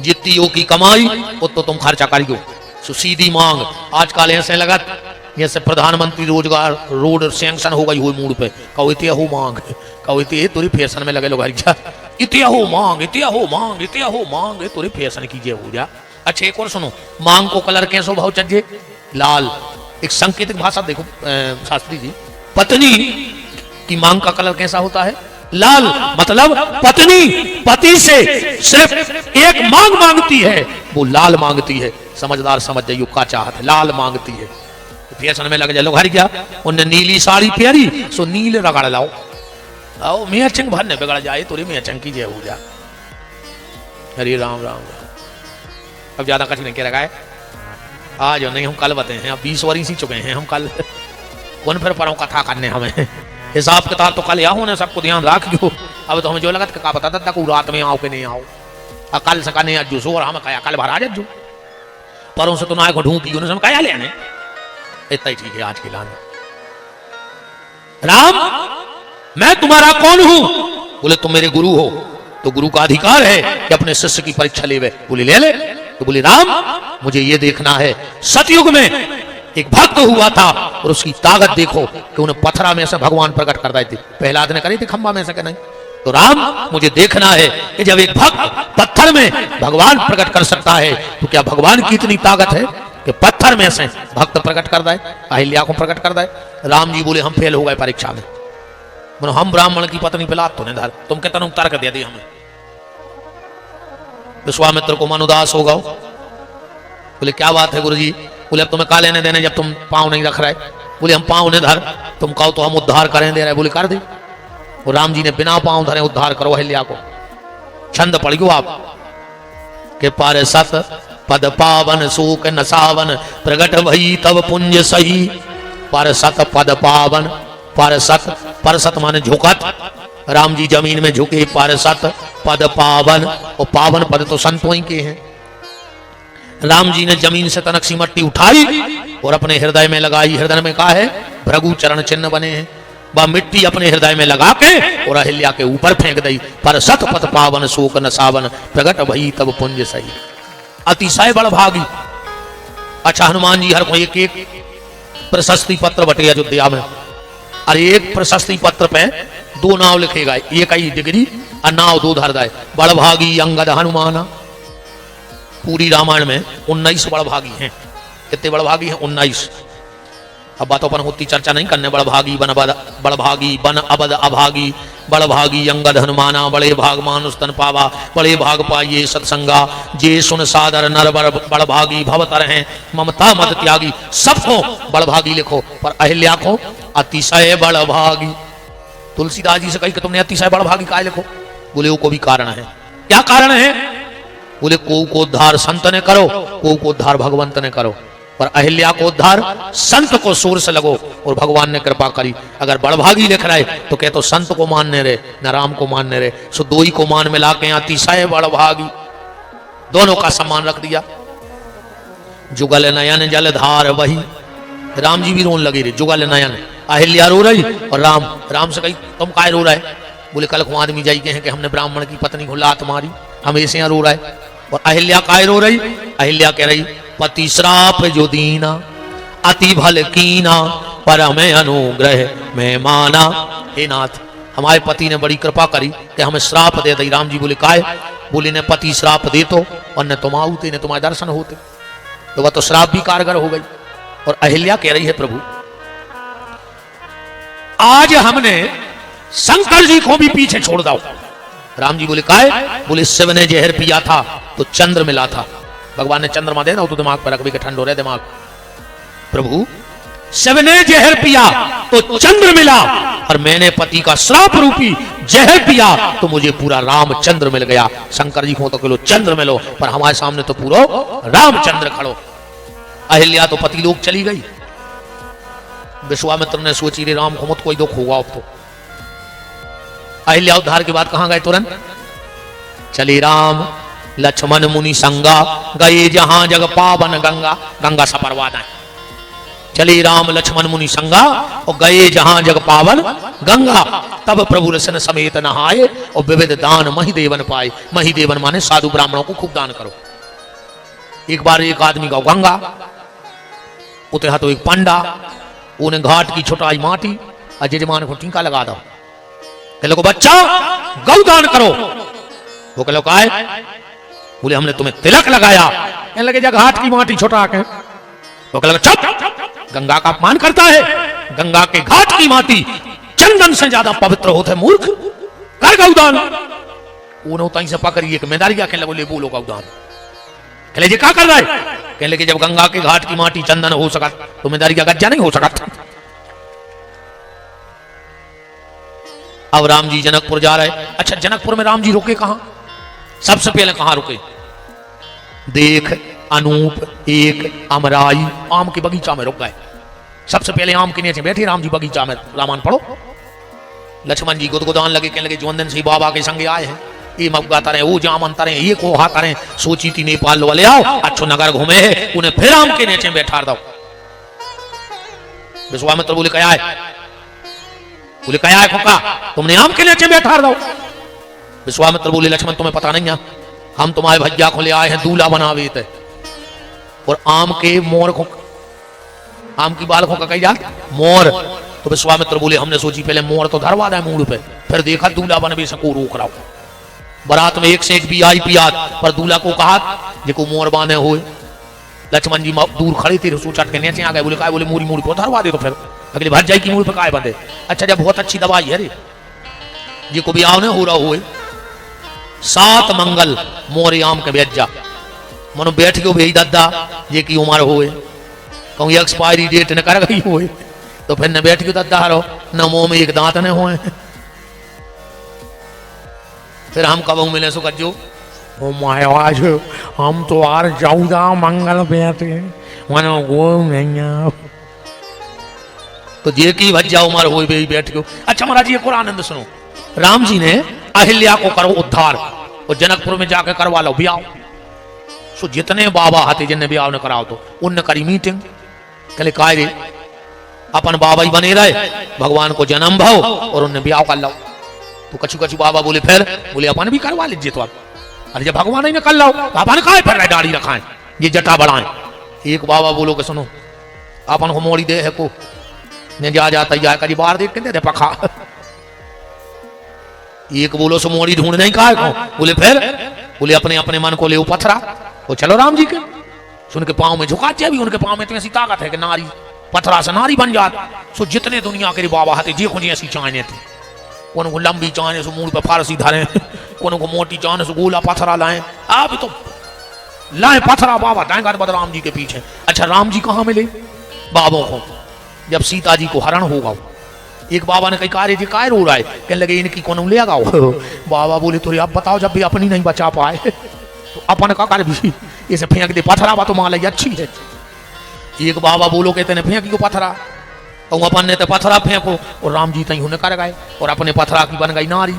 जितनी की कमाई वो तो तुम खर्चा करियो, सो सीधी मांग। आजकल ऐसे लगत जैसे प्रधानमंत्री रोजगार रोड सैंक्शन हो गई हो मूड पे, कहो इतिया हो मांग, कहो इतिया तुरी फैशन में लगे लोग इतिया हो मांग, इतिया हो मांग, इतिया हो मांग, तुरी फैशन कीजिए हो जा। अच्छा एक और सुनो, मांग को कलर कैसो भाव चज्जे? लाल। एक सांकेतिक भाषा देखो शास्त्री जी, पत्नी की मांग का कलर कैसा होता है? लाल। मतलब पत्नी पति से सिर्फ एक मांग मांगती है, वो लाल मांगती है। समझदार समझ जाइयो का चाहत है, लाल मांगती है। फैशन में लग जाए लोग, हर क्या उन्हें नीली साड़ी पहरी सो नीले रगड़ लाओ, आओ मियाँ चंग भरने बिगड़ जाए तो मियाँ चंग की जय हो जा। हरे राम राम राम। अब ज्यादा कठिन क्या लगा है आज नहीं, हम कल बताए हैं, अब 20 वरीस ही चुके हैं हम कल। कौन फिर पर कथा करने हमें हिसाब किताब तो कल यहाँ होने, सबको ध्यान रख दो। अब तो हमें जो लगा का पता था रात में आओ कि नहीं आओ, कल से कहने अज्जू और हम कहा कल भर आ जू परों से तो ना ढूंढ की उन्हें कहा लेने इतना ही ठीक है आज के लाने। राम मैं तुम्हारा कौन हूं? बोले तुम मेरे गुरु हो, तो गुरु का अधिकार है कि अपने शिष्य की परीक्षा ले। बोले ले। तो बोले राम मुझे ये देखना है, सतयुग में एक भक्त हुआ था और उसकी ताकत देखो कि उन्हें पत्थरा में से भगवान प्रकट कर रहे थे, प्रहलाद ने करी थी खंबा में से कि नहीं। तो राम मुझे देखना है कि जब एक भक्त पत्थर में भगवान प्रकट कर सकता है तो क्या भगवान की इतनी ताकत है कि पत्थर में से भक्त प्रकट कर दे, अहिल्या को प्रकट कर दे। राम जी बोले हम फेल हो गए परीक्षा में, बोलो हम ब्राह्मण की पत्नी पे लात तो नहीं धर, तुम कितना तर्क दे दी हमें। विश्वामित्र को मन उदास हो गया, बोले क्या बात है गुरुजी? बोले अब तुम्हें का लेने देने जब तुम पाँव नहीं रख रहे। बोले हम पाँव नहीं धर, तुम कहो तो हम उद्धार करें दे रहे। बोले कर दे। और राम जी ने बिना पाँव धरे उद्धार करो अहिल्या को। छंद पढ़ गयो आप के पारे सत पद पावन शोक नसावन प्रगट भई तब पुंज सही। पर सत पद पावन, पर सत माने झुकत, राम जी जमीन में झुके। पर सत पद पावन, और पावन पद तो संतों ही के हैं। राम जी ने जमीन से तनक मट्टी उठाई और अपने हृदय में लगाई। हृदय में कहा है भृगु चरण चिन्ह बने हैं, वह मिट्टी अपने हृदय में लगा के और अहिल्या के ऊपर फेंक दी। पर सत पद पावन शोक नसावन प्रगट भई तब पुंज सही। अतिशय बड़भागी। अच्छा हनुमान जी हर कोई एक एक प्रशस्ति पत्र बटे अयोध्या में, और एक प्रशस्ति पत्र पे 2 नाव लिखेगा, एक ही डिग्री और नाव 2 धर दाए। बड़भागी अंगद हनुमान। पूरी रामायण में 19 बड़भागी हैं। कितने बड़भागी हैं? 19। अब बातों पर होती चर्चा नहीं करने। बड़भागी बन अबद अभागी, बड़भागी अंगद हनुमाना, बड़े भाग मानुष तन पावा, बड़े भाग पाइये सत्संगा, जे सुन सादर नर बड़भागी भवतर हैं ममता मत त्यागी। सबको बड़भागी लिखो, पर अहिल्या को अतिशय बड़भागी। तुलसीदास जी से कही कि तुमने अतिशय बड़भागी काहे लिखो? बोले वो को भी कारण है। क्या कारण है? बोले को उद्धार संत ने करो, को उद्धार भगवंत ने करो। पर अहिल्या को उद्धार संत को सूर से लगो और भगवान ने कृपा करी। अगर बड़भागी लिख रहे तो कह तो संत को मानने रहे न राम को मानने रहे, सो दो ही को मान मिला के अतिशय बड़भागी, दोनों का सम्मान रख दिया। जुगल नयन जलधार वही, राम जी भी रोने लगे रे। जुगल नयन, अहिल्या रो रही और राम से कही तुम काय रो रहे? बोले कल को आदमी जाई कहे कि हमने ब्राह्मण की पत्नी को लात मारी, हम ऐसे यहाँ रो रहे। और अहिल्या काय रो रही? अहिल्या कह रही पति श्राप जो दीना अति भल कीना, पर हमें अनुग्रह मैं माना। हे नाथ, हमारे पति ने बड़ी कृपा करी कि हमें श्राप दे दी। राम जी बोले काय? बोले ने पति श्राप दे तो और न तुम आते न तुम्हारे दर्शन होते, तो वह तो श्राप भी कारगर हो गई। और अहिल्या कह रही है प्रभु आज हमने शंकर जी को भी पीछे छोड़ दो। राम जी बोले काय? बोले शिव ने जहर पिया था तो चंद्र मिला था, भगवान ने चंद्रमा दे दो तो दिमाग पर रख भी के ठंडो रहे दिमाग। प्रभु शिव ने जहर पिया तो चंद्र मिला और मैंने पति का श्राप रूपी जहर पिया तो मुझे पूरा रामचंद्र मिल गया। शंकर जी को तो किलो चंद्र मिलो, पर हमारे सामने तो पूरा रामचंद्र खड़ो। अहिल्या तो पति लोग चली गई। विश्वामित्र ने सोची रे राम को मत कोई दुख होगा अब तो। अहिल्या उद्धार के बाद कहां गए? तुरंत चले राम लक्ष्मण मुनि संगा, गए जहां जग पावन गंगा। गंगा सपरवाना है। चले राम लक्ष्मण मुनि संगा और गए जहां जग पावन गंगा। तब प्रभु रसन समेत नहाए और विविध दान महिदेवन पाए। महिदेवन माने साधु ब्राह्मणों को खूब दान करो। एक बार एक आदमी का गंगा उतरा तो एक पंडा उन्हें घाट की छुटाई माटी और जजमान को टीका लगा दो। कहले को बच्चा गौदान करो। वो कहलो काय? बोले हमने तुम्हें तिलक लगाया। कहने लगे जब घाट की माटी छुटा के। वो कहले चुप, गंगा का अपमान करता है। गंगा के घाट की माटी चंदन से ज्यादा पवित्र होते है मूर्ख, कर गौदान। उन्होंने तहीं से पकड़ी एक मेदारिया कहने लगे बोलो गौदान। कहले जी क्या कर रहा है? कहने लगे जब गंगा के घाट की माटी चंदन हो सका तो मेदारिया गज्जा नहीं हो सका। अब राम जी जनकपुर जा रहे। अच्छा जनकपुर में राम जी रुके कहां? सबसे पहले कहां रुके? देख अनूप एक अमराई आम के बगीचा में रुक गए। सबसे पहले आम के नीचे बैठे राम जी बगीचा में। रामायण पढ़ो। लक्ष्मण जी गुदगुदान लगे, कहने लगे जोंदन से बाबा के संगे आए हैं, ये मगाता रहे वो जामनता रहे ये को हाता रहे। सोची थी नेपाल वाले आओ अच्छो नगर घूमे है, उन्हें फिर आम के नीचे बैठा दो। विश्वामित्र बोले क्या है? बोले क्या है खोका? तुमने आम के नीचे बैठा दो। विश्वामित्र बोले लक्ष्मण तुम्हें पता नहीं है, हम तुम्हारे भैया को ले आए हैं दूल्हा बनावे थे। और आम के मोर को, आम की बाल को कही जात मोर। तो विश्वामित्र बोले हमने सोची पहले मोर तो धरवा दे मूड पे, फिर देखा दूल्हा बनवे से को रोक रहा। बारात में एक से एक भी आई पियात, पर दूल्हा को कहा जो मोर बांधे हुए। लक्ष्मण जी दूर खड़े थे, सोचा के नीचे आ गए। बोले काय? बोले मूरी मूरी को धरवा दे। तो फिर अगले भर जाए की मूड पे काय बंधे? अच्छा जब बहुत अच्छी दवाई है रे जी को भी आवने हो रहा हुए 7 मंगल मोरे आम के बेच जा मनो बैठ के भेज दादा जे की उम्र होए कहूँ एक्सपायरी डेट न कर गई होए तो फिर न बैठ के दादा हरो न मुंह में एक दांत न होए। फिर हम कब मिले सो कजो ओ मायावाज हम तो आर जाऊदा मंगल बैठे मनो गो नहीं तो जे की भज्जा उम्र हो बैठ के। अच्छा महाराज ये कुरान आनंद सुनो। राम जी ने अहिल्या को करो उद्धार और जनकपुर में जाकर करवा लो ब्याह। सो जितने बाबा हाथे जिनने ब्याह ने कराओ तो उनने करी मीटिंग। कहले काय रे अपन बाबा ही बने रहे भगवान को जन्म भाव और उनने ब्याह कर लो। तो कछु कछु बाबा बोले फिर बोले अपन भी करवा लीजिए। तो आप अरे जब भगवान ही ने कर लो तो अपन काय फिर रहे दाढ़ी रखाएं ये जटा बढ़ाएं। एक बाबा बोलो के सुनो अपन को मोड़ी दे है को ने जा जाता जा करी बाहर देख के दे पखा। एक बोलो सो मोड़ी ढूंढ नहीं का बोले फिर बोले अपने अपने मन को ले पथरा वो चलो राम जी के सुन के पाँव में झुका भी उनके पाँव में इतनी ऐसी ताकत है कि नारी पथरा से नारी बन जात। सो जितने दुनिया के बाबा हाथे जे खुजी ऐसी चाहने थे कौन को लंबी चाहने से मूड पे फारसी धरे कौन को मोटी चाहने से गोला पथरा लाए। आप तो लाए पथरा बाबा दाएगा बद राम जी के पीछे। अच्छा राम जी कहाँ मिले बाबों को? जब सीता जी को हरण होगा एक बाबा ने कही कार्य जी काय रो रहा है? कहने लगे इनकी कौन ले आगा। बाबा बोले तो अब बताओ जब भी अपनी नहीं बचा पाए तो अपन का कर भी इसे फेंक दे पथरा, तो माल अच्छी है। एक बाबा बोलो कहते ने फेंक को पथरा, तो अपन ने तो पथरा फेंको और राम जी तई होने कर गए और अपने पथरा की बन गई नारी।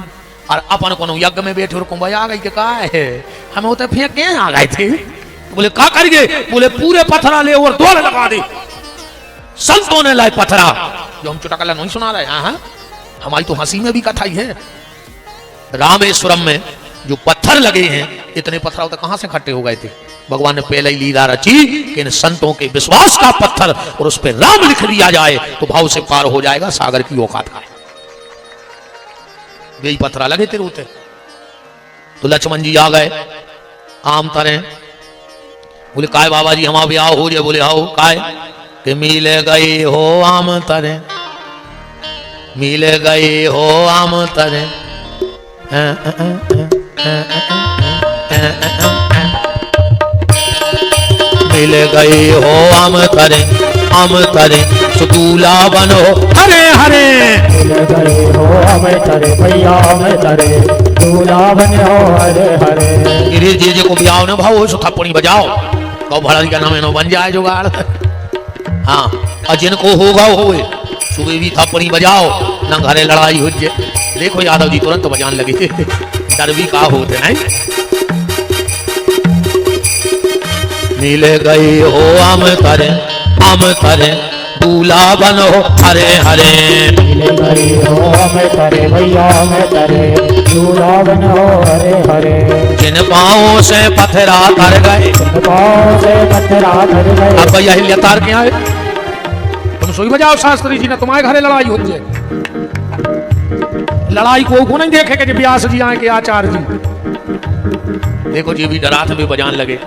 और अपन को यज्ञ में बैठे और कुंभ आ गई, क्या है हमें होते फेंक के आ गए थे। तो बोले का कर गए, बोले पूरे पथरा ले और दौड़ लगा दे। संतों ने लाए पथरा, जो हम चुटकला नहीं सुना रहे। हाँ, हमारी तो हंसी में भी कथा ही है। रामेश्वरम में जो पत्थर लगे हैं, इतने पत्थर तो कहां से इकट्ठे हो गए थे। भगवान ने पहले ही लीला रची कि इन संतों के विश्वास का पत्थर और उस पर राम लिख दिया जाए तो भाव से पार हो जाएगा, सागर की औकात का। यही पत्थरा लगे थे रोते। तो लक्ष्मण जी आ गए आम तरह, बोले काय बाबा जी हमारा ब्याह हो जाए। बोले आओ काय कि मिल गए हो आम तरह, मिल गए हो आम तरह, मिल गए हो आम तरे सुतूला बनो हरे हरे। मिल गए हो आम तरे भैया आम तरे दूल्हा बनो हरे हरे। धीरे धीरे को ब्याह न भाव सो थप्पड़ी बजाओ तो भड़ल का नाम है बन जाए जुगाड़। हाँ, और जिनको होगा होए सुबह भी थप्पड़ी बजाओ न घरे लड़ाई हो जाए। देखो यादव जी तुरंत बजान लगे, डर भी का होते नहीं। मिल गए हो आम तरे दूल्हा बनो हरे हरे। मिल गए हो आम तरे भैया आम तरे दूल्हा बनो हरे हरे। जिन पाँव से पथरा कर गए, पाँव से पथरा कर गए। अब भैया हिलिया तार के आए, तुम सोई बजाओ शास्त्री जी ने तुम्हारे घरे लड़ाई होती है। लड़ाई को नहीं देखे कि व्यास जी आए के आचार्य जी। देखो जी भी डराते भी बजान लगे।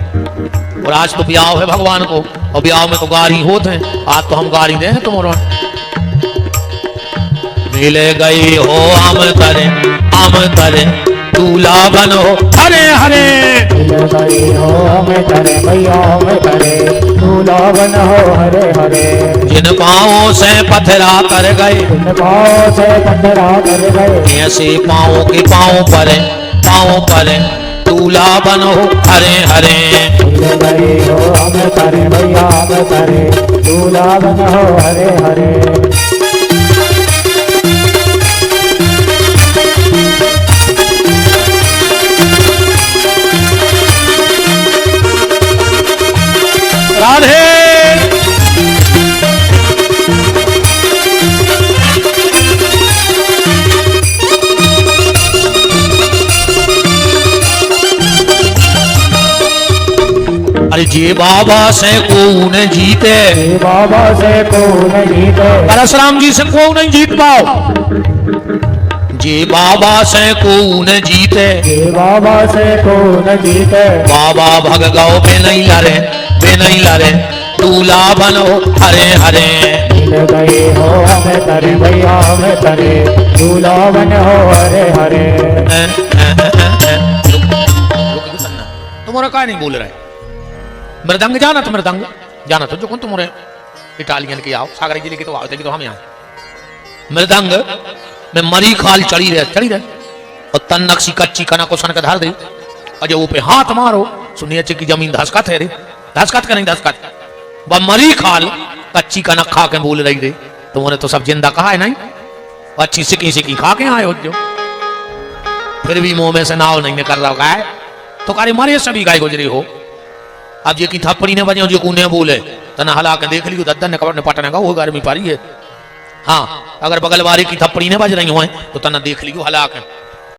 और आज तो ब्याह है भगवान को, और ब्याह में तो गारी होते हैं, आज तो हम गारी दे तुम्हारा। मिल गई हो आम तरे दूल्हा बनो हरे हरे। मिल गई हो आम तरे भैया आम तरे दूल्हा बनो हरे हरे। जिन पाँव से पथरा कर गए, जिन पाँव से पथरा कर गए। ऐसे पाँव के पाँव पर दूल्हा बनो हरे हरे। मिल गई हो आम तरे भैया आम तरे दूल्हा बनो हरे हरे। राधे अरे जे बाबा से को न जीते, बाबा से को न जीते। परशुराम जी से को नहीं जीत पाओ। जे बाबा से को न जीते, बाबा से को न जीते। बाबा भग गौ पे नहीं लड़े दूल्हा बनो हरे हरे। मिल गए हो हमें तरे भैया हमें तरे दूल्हा बनो हरे हरे। तुम्हारा क्या नहीं बोल रहे। मृदंग जाना तो जो कौन तुम्हारे इटालियन के आओ सागर जिले के तो आओ तो हम यहाँ मृदंग में मरी खाल चढ़ी रहे और तन नक्सी कच्ची कना को सन के धर दे और जब वो पे हाथ मारो सुनिए की जमीन धसकत है रे, धसकत का नहीं धसकत व मरी खाल कच्ची कना खा के बोल रही रे। तुमने तो सब जिंदा कहा है नहीं, अच्छी सिकी खा के आए हो जो फिर भी मुंह में से नाव नहीं निकल रहा है तो कार्य मरे सभी गाय गुजरे हो। अब जे की थप्पड़ी ने बजे जो कूने बोले तना हला के देख लियो दद्दन ने कबर ने पटने का वो गर्मी पारी है। हाँ, अगर बगल वाले की थप्पड़ी ने बज रही हो तो तना देख लियो हला के